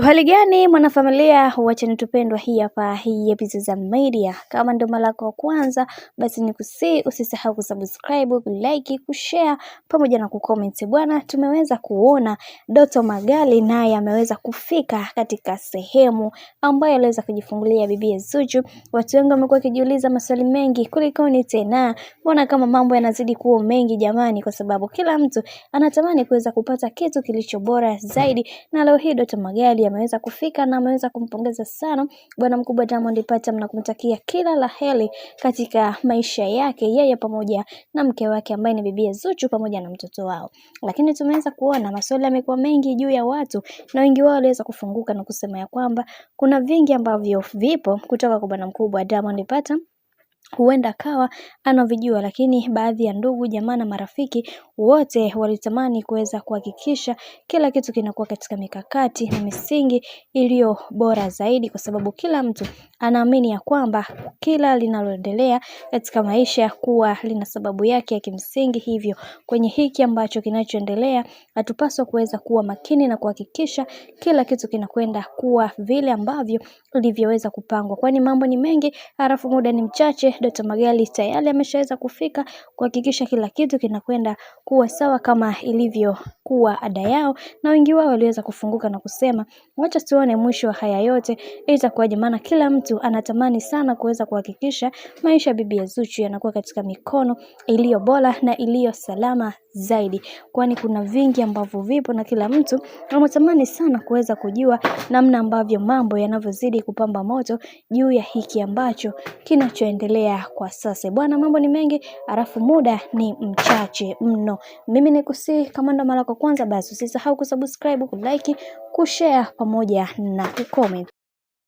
Hali gani mwanafamilia wa channel tupendwa hii hapa hii Bizaza Media. Kama ndo mara yako kwanza basi usisahau kusubscribe, kulike, kushare pamoja na kucomment. Bwana, tumeweza kuona Doto Magali naye ameweza kufika katika sehemu ambayo aliweza kujifungulia bibi Zuchu. Watu wengi wamekuwa wakijiuliza maswali mengi, kulikoni tena? Mbona kama mambo yanazidi kuwa mengi jamani, kwa sababu kila mtu anatamani kuweza kupata kitu kilicho bora zaidi, na leo hii Doto Magali ameweza kufika na ameweza kumpongeza sana bwana mkubwa Diamond Platnumz na kumtakia kila la heri katika maisha yake yeye pamoja na mke wake ambaye ni bibi Zuchu pamoja na mtoto wao. Lakini tumeweza kuona maswali yamekuwa mengi juu ya watu, na wengi wao waliweza kufunguka na kusema ya kwamba kuna vingi ambavyo vipo kutoka kwa bwana mkubwa Diamond Platnumz huenda kawa anavijua, lakini baadhi ya ndugu jamaa na marafiki wote walitamani kuweza kuhakikisha kila kitu kinakuwa katika mikakati na misingi iliyo bora zaidi, kwa sababu kila mtu anaamini ya kwamba kila linaloendelea katika maisha kuwa lina sababu yake ya kimsingi. Hivyo kwenye hiki ambacho kinachoendelea hatupaswa kuweza kuwa makini na kuhakikisha kila kitu kinakwenda kuwa vile ambavyo ilivyoweza kupangwa, kwani mambo ni mengi halafu muda ni mchache. Doto Magali tayari ameshaweza kufika kuhakikisha kila kitu kinakwenda kuwa sawa kama ilivyo kuwa ada yao, na wengi wao waliweza kufunguka na kusema wacha tuone mwisho wa haya yote itakuwaje, maana kila mtu anatamani sana kuweza kuhakikisha maisha ya bibi Zuchu yanakuwa katika mikono iliyo bora na iliyo salama zaidi, kwani kuna vingi ambavyo vipo na kila mtu anatamani sana kuweza kujua namna ambavyo mambo yanavyozidi kupamba moto juu ya hiki ambacho kinachoendelea kwa sasa. Bwana, mambo ni mengi halafu muda ni mchache mno. Mimi nikusihi kama ndo mara yako kwanza basi usisahau kusubscribe, kulike, kushare pamoja na kucomment.